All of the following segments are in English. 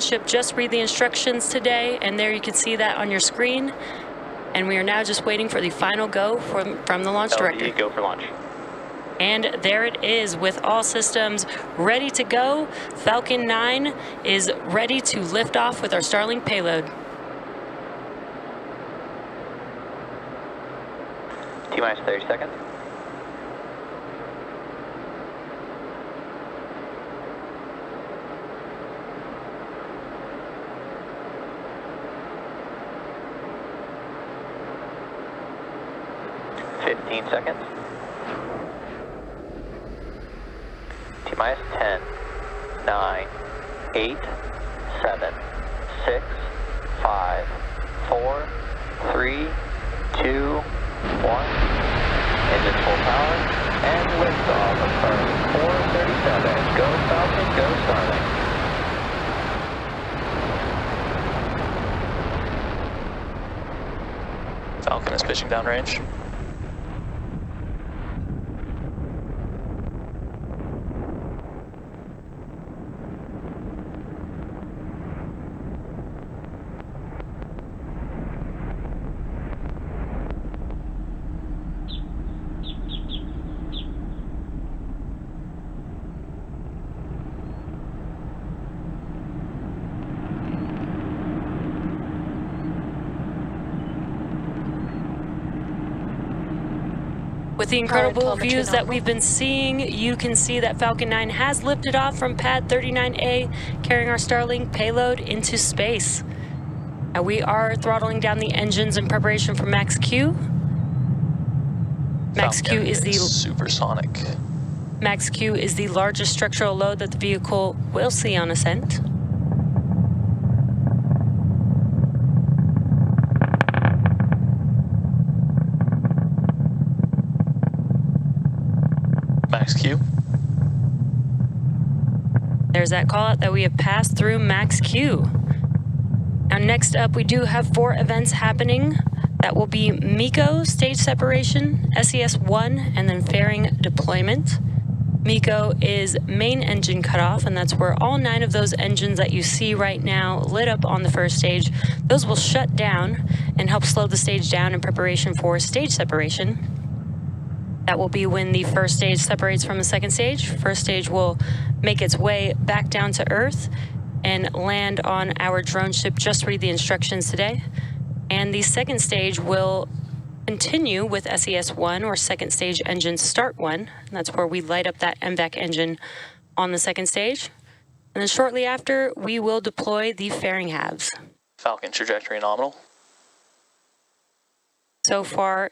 launch ship just read the instructions today, and there you can see that on your screen. And we are now just waiting for the final go from the launch director. Go for launch. And there it is, with all systems ready to go. Falcon 9 is ready to lift off with our Starlink payload. T-minus 30 seconds. Seconds. T-minus 10, 9, 8, 7, 6, 5, 4, 3, 2, 1. Engine full power and liftoff of Starlink 437. Go Falcon, go Starlink. Falcon is pitching downrange. With the incredible views that we've been seeing, you can see that Falcon 9 has lifted off from pad 39A, carrying our Starlink payload into space. Now we are throttling down the engines in preparation for Max Q. Max Q is the supersonic. Max Q is the largest structural load that the vehicle will see on ascent. Max Q. There's that call out that we have passed through Max Q. Now next up, we do have 4 events happening. That will be MECO, stage separation, SES-1, and then fairing deployment. MECO is main engine cutoff, and that's where all 9 of those engines that you see right now lit up on the first stage, those will shut down and help slow the stage down in preparation for stage separation. That will be when the first stage separates from the second stage. First stage will make its way back down to Earth and land on our drone ship, just read the instructions today. And the second stage will continue with SES-1, or second stage engine start 1. And that's where we light up that MVAC engine on the second stage. And then shortly after, we will deploy the fairing halves. Falcon trajectory nominal. So far,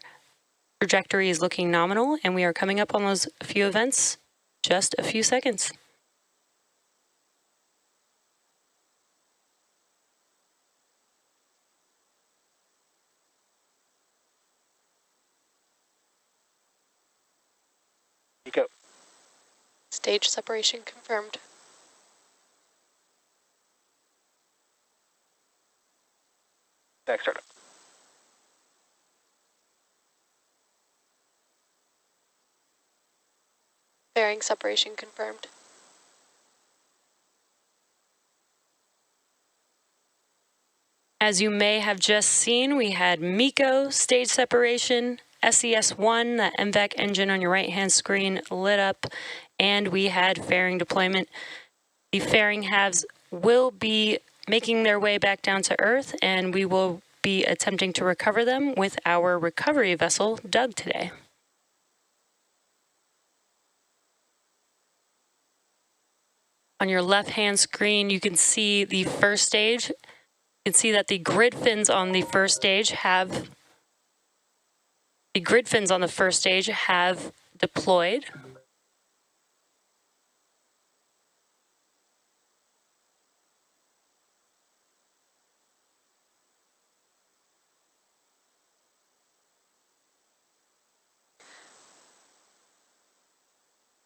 trajectory is looking nominal, and we are coming up on those few events, just a few seconds. Go. Stage separation confirmed. Back startup. Fairing separation confirmed. As you may have just seen, we had MECO, stage separation, SES-1, that MVAC engine on your right-hand screen lit up, and we had fairing deployment. The fairing halves will be making their way back down to Earth, and we will be attempting to recover them with our recovery vessel, Doug, today. On your left-hand screen, you can see the first stage. You can see that the grid fins on the first stage have deployed.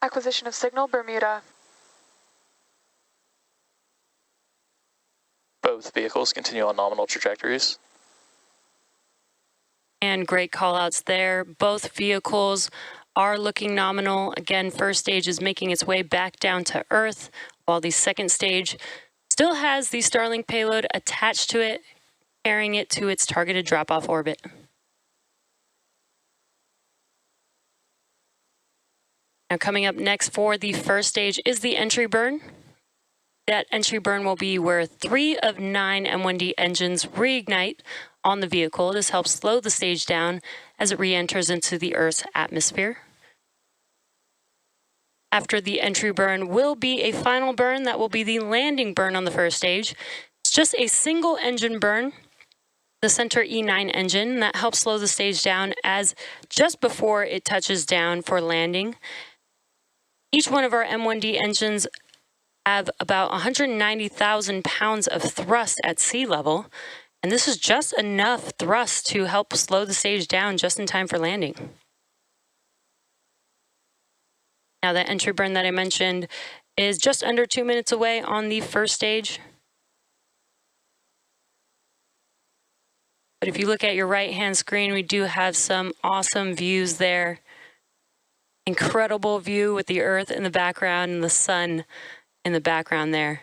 Acquisition of signal, Bermuda. Both vehicles continue on nominal trajectories. And great call outs there. Both vehicles are looking nominal. Again, first stage is making its way back down to Earth, while the second stage still has the Starlink payload attached to it, carrying it to its targeted drop-off orbit. Now coming up next for the first stage is the entry burn. That entry burn will be where 3 of 9 M1D engines reignite on the vehicle. This helps slow the stage down as it re-enters into the Earth's atmosphere. After the entry burn will be a final burn that will be the landing burn on the first stage. It's just a single engine burn, the center E9 engine, that helps slow the stage down as just before it touches down for landing. Each one of our M1D engines have about 190,000 pounds of thrust at sea level, and this is just enough thrust to help slow the stage down just in time for landing. Now, that entry burn that I mentioned is just under 2 minutes away on the first stage. But if you look at your right-hand screen, we do have some awesome views there. Incredible view with the Earth in the background and the sun in the background there.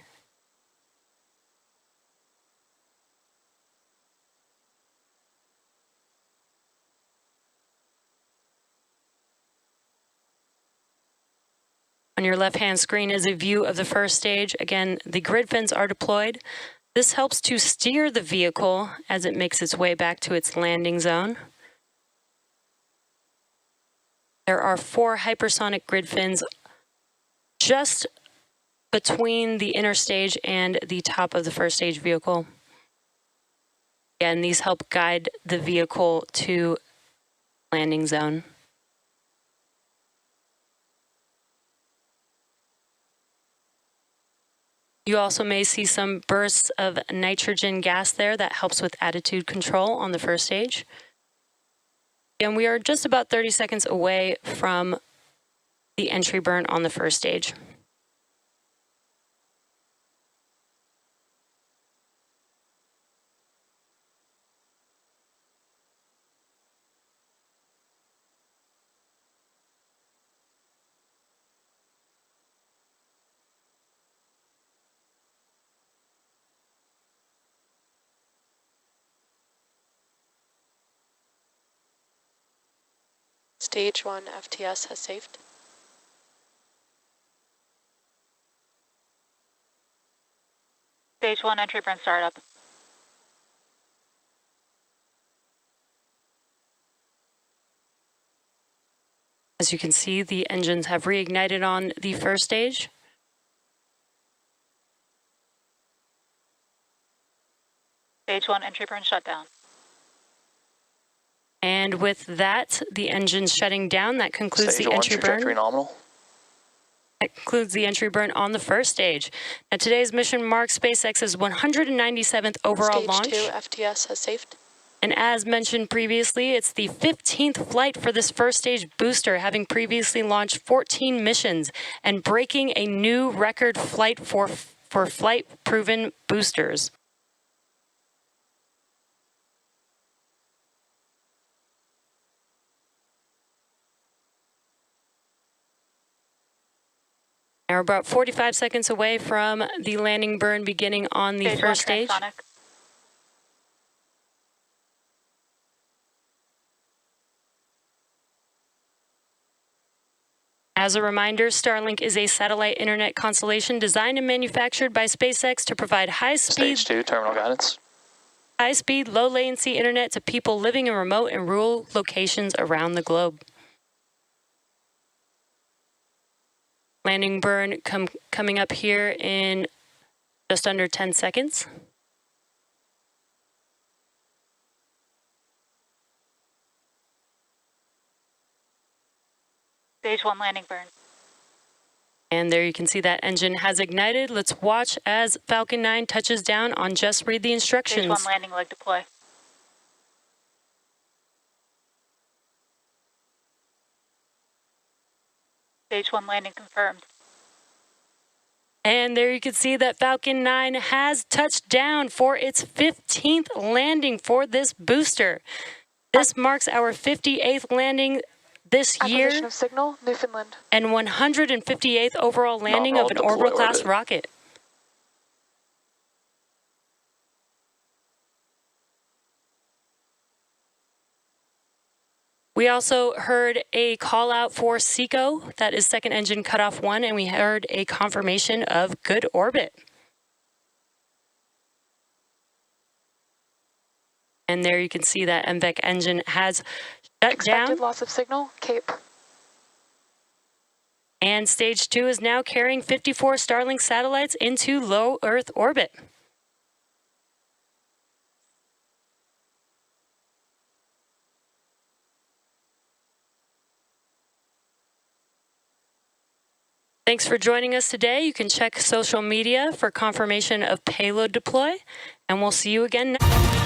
On your left-hand screen is a view of the first stage. Again, the grid fins are deployed. This helps to steer the vehicle as it makes its way back to its landing zone. There are 4 hypersonic grid fins just between the inner stage and the top of the first stage vehicle. Again, these help guide the vehicle to landing zone. You also may see some bursts of nitrogen gas there that helps with attitude control on the first stage. And we are just about 30 seconds away from the entry burn on the first stage. Stage 1 FTS has saved. Stage 1 entry burn startup. As you can see, the engines have reignited on the first stage. Stage 1 entry burn shutdown. And with that, the engine's shutting down. That concludes Stage the 1 entry trajectory burn. nominal. That concludes the entry burn on the first stage. Now, today's mission marks SpaceX's 197th overall launch. Stage 2 FTS has saved. And as mentioned previously, it's the 15th flight for this first stage booster, having previously launched 14 missions and breaking a new record flight for flight-proven boosters. Now we're about 45 seconds away from the landing burn beginning on the first stage. Transonic. As a reminder, Starlink is a satellite internet constellation designed and manufactured by SpaceX to provide high-speed, Stage 2 terminal guidance. high-speed, low-latency internet to people living in remote and rural locations around the globe. Landing burn coming up here in just under 10 seconds. Stage 1 landing burn. And there you can see that engine has ignited. Let's watch as Falcon 9 touches down on Just Read the Instructions. Stage 1 landing leg deploy. Stage 1 landing confirmed. And there you can see that Falcon 9 has touched down for its 15th landing for this booster. This marks our 58th landing this year Acquisition of signal, Newfoundland. and 158th overall landing of an Nominal orbital deploy class orbit. rocket. We also heard a call out for SECO, that is second engine cutoff 1, and we heard a confirmation of good orbit. And there you can see that MVEC engine has shut Expected down. loss of signal, Cape. And stage 2 is now carrying 54 Starlink satellites into low Earth orbit. Thanks for joining us today. You can check social media for confirmation of payload deploy, and we'll see you again next.